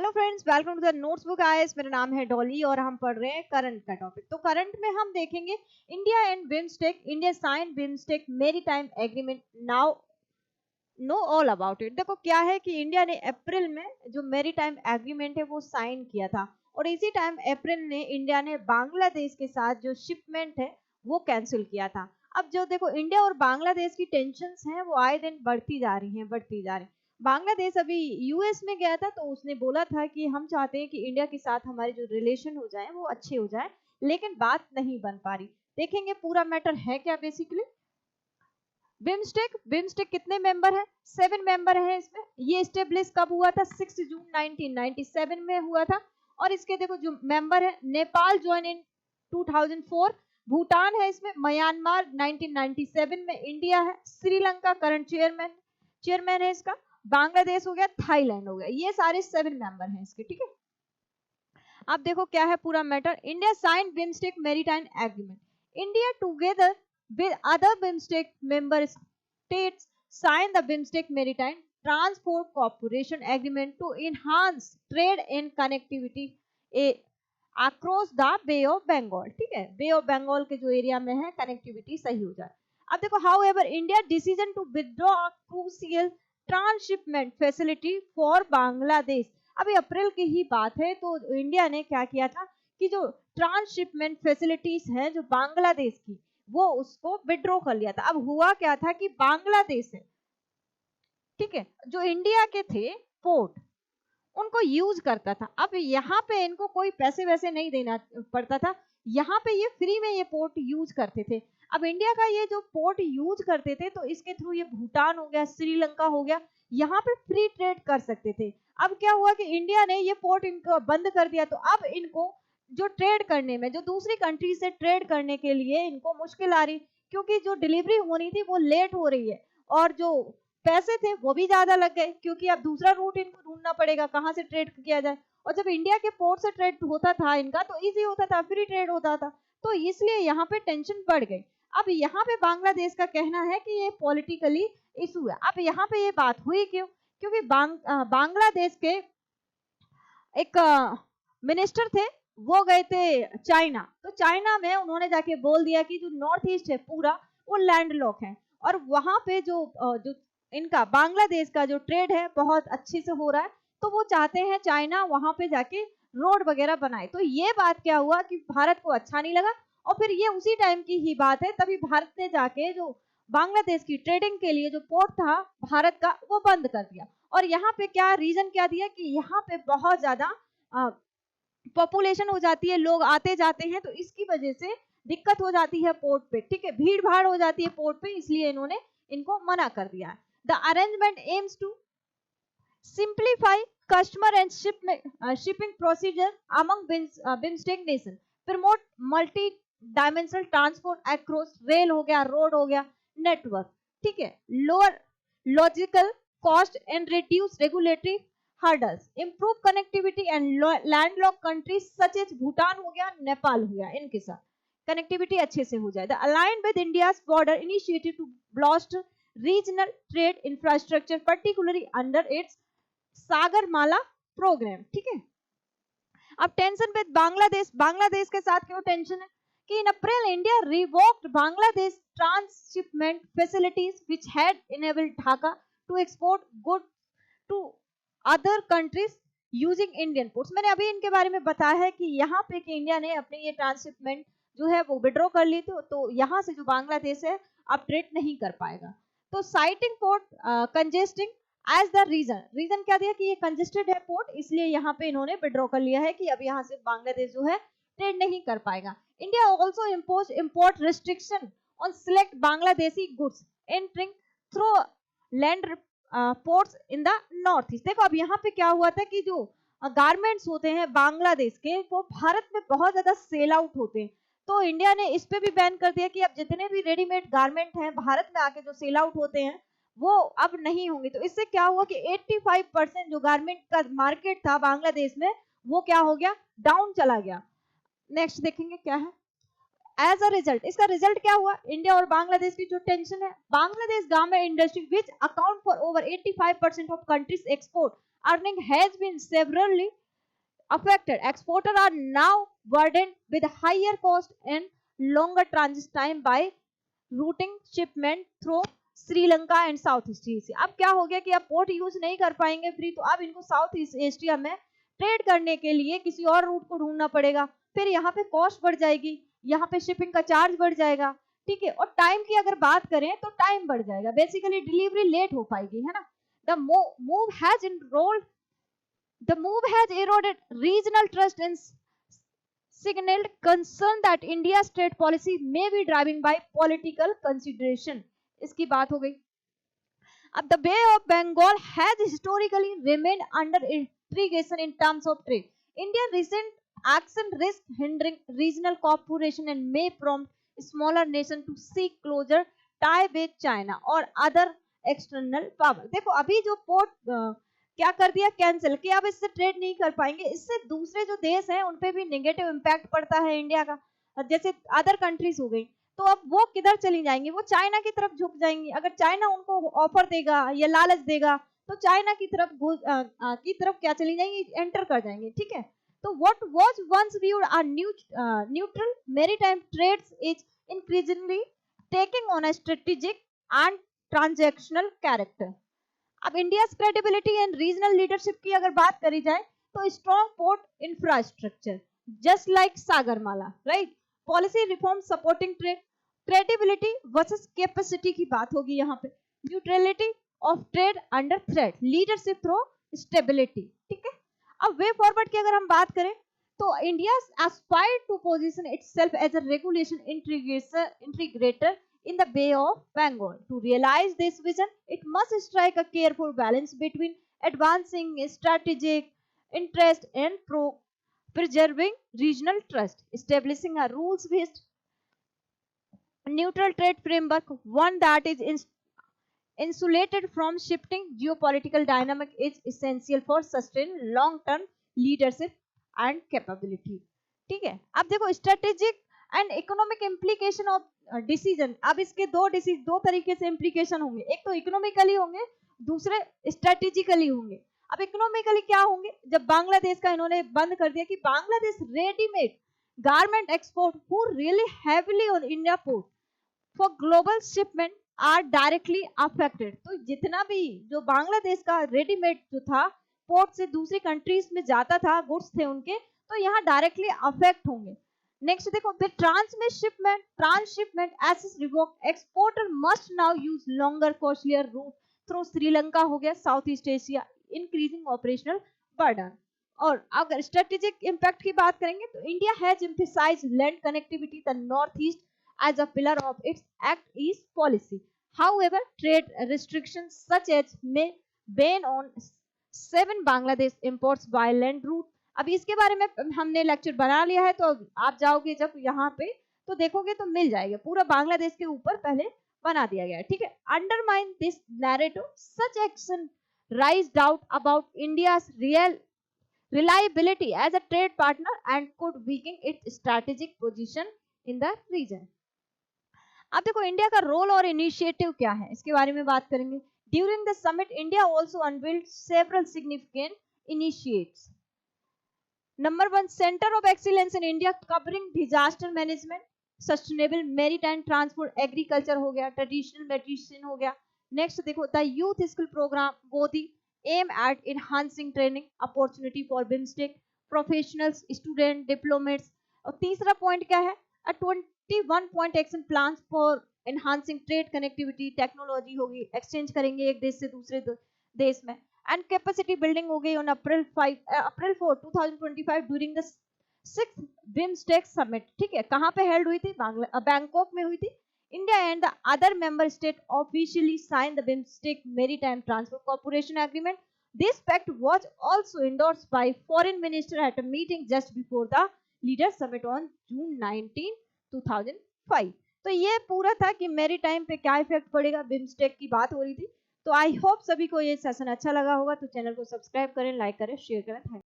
Hello friends, welcome to the notes book IAS. मेरा नाम है डॉली और हम पढ़ रहे हैं करंट का टॉपिक। तो करंट में हम देखेंगे India and BIMSTEC, India sign BIMSTEC maritime agreement now know all about it. देखो क्या है कि इंडिया ने अप्रैल में जो मैरीटाइम एग्रीमेंट है वो साइन किया था और इसी टाइम अप्रैल ने इंडिया ने बांग्लादेश के साथ जो शिपमेंट है वो कैंसिल किया था। अब जो देखो इंडिया और बांग्लादेश की टेंशन्स हैं वो आए दिन बढ़ती जा रही हैं, बढ़ती जा रही हैं। बांग्लादेश अभी यूएस में गया था तो उसने बोला था कि हम चाहते हैं कि इंडिया के साथ हमारे जो रिलेशन हो जाए वो अच्छे हो जाए, लेकिन बात नहीं बन पा रही। देखेंगे पूरा मैटर है क्या बेसिकली। बिम्स्टेक बिम्स्टेक कितने मेंबर है? 7 मेंबर है इसमें। ये स्टेब्लिश कब हुआ था? 6 जून 1997 में हुआ था। और इसके देखो जो मेंबर है, नेपाल ज्वाइन इन 2004, भूटान है इसमें, म्यांमार 1997 में, इंडिया है, श्रीलंका करंट चेयरमैन है इसका, बांग्लादेश हो गया, थाईलैंड हो गया। ये सारे 7 मेंबर हैं इसके, ठीक है। अब देखो क्या है पूरा matter. India sign BIMSTEC maritime agreement. India together with other BIMSTEC member states sign the BIMSTEC Maritime Transport Cooperation Agreement to enhance trade and connectivity across the Bay of Bengal। ठीक है, बे ऑफ बंगाल के जो area में है connectivity सही हो जाए। अब देखो however India decision to withdraw a crucial transshipment facility for Bangladesh. अभी अप्रैल की ही बात है तो इंडिया ने क्या किया था कि जो ट्रांसशिपमेंट फैसिलिटीज है जो बांग्लादेश की वो उसको विड्रॉ कर लिया था। अब हुआ क्या था कि बांग्लादेश है, ठीक है, जो इंडिया के थे पोर्ट उनको यूज करता था। अब यहाँ पे इनको कोई पैसे वैसे नहीं देना पड़ता था, यहाँ पे ये फ्री में ये पोर्ट यूज करते थे। अब इंडिया का ये जो पोर्ट यूज करते थे तो इसके थ्रू ये भूटान हो गया, श्रीलंका हो गया, यहाँ पे फ्री ट्रेड कर सकते थे। अब क्या हुआ कि इंडिया ने ये पोर्ट इनको बंद कर दिया तो अब इनको जो ट्रेड करने में, जो दूसरी कंट्री से ट्रेड करने के लिए इनको मुश्किल आ रही, क्योंकि जो डिलीवरी होनी थी वो लेट हो रही है और जो पैसे थे वो भी ज्यादा लग गए, क्योंकि अब दूसरा रूट इनको ढूंढना पड़ेगा कहाँ से ट्रेड किया जाए। और जब इंडिया के पोर्ट से ट्रेड होता था इनका तो इजी होता था, फ्री ट्रेड होता था, तो इसलिए यहाँ पे टेंशन बढ़ गई। अब यहाँ पे बांग्लादेश का कहना है कि ये पॉलिटिकली इशू है। अब यहाँ पे ये बात हुई क्यों? क्योंकि बांग्लादेश के एक मिनिस्टर थे, वो गए थे चाइना, तो चाइना में उन्होंने जाके बोल दिया कि जो नॉर्थ ईस्ट है पूरा वो लैंडलॉक है और वहां पे जो इनका बांग्लादेश का जो ट्रेड है बहुत अच्छे से हो रहा है, तो वो चाहते हैं चाइना वहां पे जाके रोड वगैरह बनाए। तो ये बात क्या हुआ कि भारत को अच्छा नहीं लगा और फिर ये उसी टाइम की ही बात है, तभी भारत ने जाके जो बांग्लादेश की ट्रेडिंग के लिए जो पोर्ट था भारत का वो बंद कर दिया। और यहाँ पे क्या रीजन क्या दिया कि यहाँ पे बहुत ज्यादा पॉपुलेशन हो जाती है, लोग आते जाते हैं, तो इसकी वजह से दिक्कत हो जाती है पोर्ट पे, ठीक है, भीड़ भाड़ हो जाती है पोर्ट पे, इसलिए इन्होंने इनको मना कर दिया। The arrangement aims to simplify customer and shipping procedure among BIMSTEC nation, promote multi dimensional transport across rail हो गया, रोड हो गया, नेटवर्क, ठीक है, lower logical cost and reduce regulatory hurdles, improve connectivity and landlocked countries such as Bhutan हो गया, नेपाल हो गया, इनके साथ कनेक्टिविटी अच्छे से हो जाए। The aligned with India's border initiative to boost regional trade infrastructure, particularly under its Sagarmala programme, ठीक है। अब टेंशन विद बांग्लादेश, बांग्लादेश के साथ क्यों टेंशन है कि in April India revoked Bangladesh transshipment facilities which had enabled Dhaka to export good to other countries using Indian ports. मैंने अभी इनके बारे में बताया है कि यहाँ पे कि इंडिया ने अपनी ये ट्रांसशिपमेंट जो है वो विड्रॉ कर ली थी, तो यहाँ से जो बांग्लादेश है अब ट्रेड नहीं कर पाएगा। तो citing port congesting as the reason क्या दिया कि ये कंजेस्टेड है पोर्ट, इसलिए यहाँ पे इन्होंने विड्रॉ कर लिया है कि अब यहाँ से बांग्लादेश जो है ट्रेड नहीं कर पाएगा। India also impose import restriction on select Bangladeshi goods entering through land ports in the north east. देखो अब यहाँ पे क्या हुआ था कि जो गारमेंट्स होते हैं बांग्लादेश के वो भारत में बहुत ज्यादा सेल आउट होते हैं, तो इंडिया ने इस पे भी बैन कर दिया कि अब जितने भी रेडीमेड गारमेंट हैं भारत में आके जो सेल आउट होते हैं वो अब नहीं होंगे। तो इससे क्या हुआ कि 85% जो गारमेंट का मार्केट था बांग्लादेश में वो क्या हो गया, डाउन चला गया। नेक्स्ट देखेंगे क्या है एज अ रिजल्ट, इसका रिजल्ट क्या हुआ, इंडिया और बांग्लादेश की जो टेंशन है, Bangladesh garment industry which account for over 85% of countries export earning has been severely affected. Exporters are now burdened with higher cost and longer transit time by routing shipment through Sri Lanka and south east Asia. अब क्या हो गया कि आप port use नहीं कर पाएंगे free, तो अब इनको साउथ ईस्ट एशिया में ट्रेड करने के लिए किसी और रूट को ढूंढना पड़ेगा. फिर यहाँ पे कॉस्ट बढ़ जाएगी, यहाँ पे शिपिंग का चार्ज बढ़ जाएगा, ठीक है. और टाइम की अगर बात करें तो टाइम बढ़ जाएगा, बेसिकली डिलीवरी लेट हो पाएगी, है ना. The move has eroded regional trust and signaled concern that India's trade policy may be driven by political consideration. इसकी बात हो गई. अब the Bay of Bengal has historically remained under intrigation in terms of trade. India's recent action risks hindering regional cooperation and may prompt smaller nations to seek closer tie with China or other external power. देखो अभी जो port क्या कर दिया, cancel कि अब इससे trade नहीं कर पाएंगे, इससे दूसरे जो देश हैं उन पे भी नेगेटिव इम्पैक्ट पड़ता है इंडिया का, जैसे अदर कंट्रीज हो गई. तो अब वो किधर चली जाएंगी, वो चाइना की तरफ झुक जाएंगी. अगर चाइना उनको ऑफर देगा या लालच देगा तो चाइना की तरफ क्या चली जाएंगी, एंटर कर जाएंगे, ठीक है. तो what was once viewed a neutral maritime trades is increasingly taking on a strategic and transactional character. अब India credibility and regional leadership की अगर बात करी जाए तो strong port infrastructure just like Sagarmala, right. Policy reform supporting trade, credibility versus capacity की बात होगी यहाँ पे. Neutrality of trade under threat, leadership through stability, ठीक है. अब वे फॉरवर्ड की अगर हम बात करें तो India aspire to position itself as a regulation integrator in the Bay of Bengal. To realize this vision, it must strike a careful balance between advancing strategic interest and preserving regional trust. Establishing a rules-based neutral trade framework, one that is insulated from shifting geopolitical dynamic, is essential for sustained long-term leadership and capability. ठीक है. अब देखो strategic and economic implication of decision. अब इसके दो तरीके से implication होंगे, एक तो इकोनॉमिकली होंगे, दूसरे स्ट्रेटेजिकली होंगे. अब इकोनॉमिकली क्या होंगे, जब बांग्लादेश का इन्होंने बंद कर दिया कि Bangladesh readymade garment export who really heavily on India port for global shipment are directly affected. तो जितना भी जो बांग्लादेश का रेडीमेड जो था पोर्ट से दूसरी कंट्रीज में जाता था, गुड्स थे उनके, तो यहाँ डायरेक्टली अफेक्ट होंगे. नेक्स्ट देखो, with transshipment access revoked, exporter must now use longer costlier route through Sri Lanka हो गया, south east Asia, increasing operational burden. और अगर स्ट्रेटेजिक इम्पैक्ट की बात करेंगे तो India has emphasized land connectivity the northeast as a pillar of its Act East policy. However, trade restrictions such as may ban on 7 Bangladesh imports by land route. अभी इसके बारे में हमने लेक्चर बना लिया है, तो आप जाओगे जब यहाँ पे तो देखोगे तो मिल जाएगा, पूरा बांग्लादेश के ऊपर पहले बना दिया गया है, ठीक है. Undermine this narrative, such action rise doubt about India's reliability as a trade partner and could weaken its strategic position in the region. अब देखो इंडिया का रोल और इनिशिएटिव क्या है, इसके बारे में बात करेंगे. During the summit India also unveiled several significant initiates. Number 1, Center of Excellence in India covering disaster management, sustainable maritime transport, agriculture हो गया, traditional medicine हो गया. Next देखो, the youth skill program Bodhi aim at enhancing training opportunity for BIMSTEC professionals, student, diplomats. और तीसरा point क्या है, a 21 point action plans for enhancing trade connectivity, technology होगी, एक्सचेंज करेंगे एक देश से दूसरे देश में. And capacity building हो गई on April 4, 2025 during the 6th BIMSTEC summit. ठीक है, कहाँ पे हेल्ड हुई थी, बैंकॉक में हुई थी. India and the other member state officially signed the BIMSTEC Maritime Transport Cooperation Agreement. This pact was also endorsed by Foreign Minister at a meeting just before the Leaders Summit on June 19, 2005. तो ये पूरा था कि maritime पे क्या effect पड़ेगा, BIMSTEC की बात हो रही थी. तो आई होप सभी को ये सेशन अच्छा लगा होगा, तो चैनल को सब्सक्राइब करें, लाइक करें, शेयर करें. Thank you.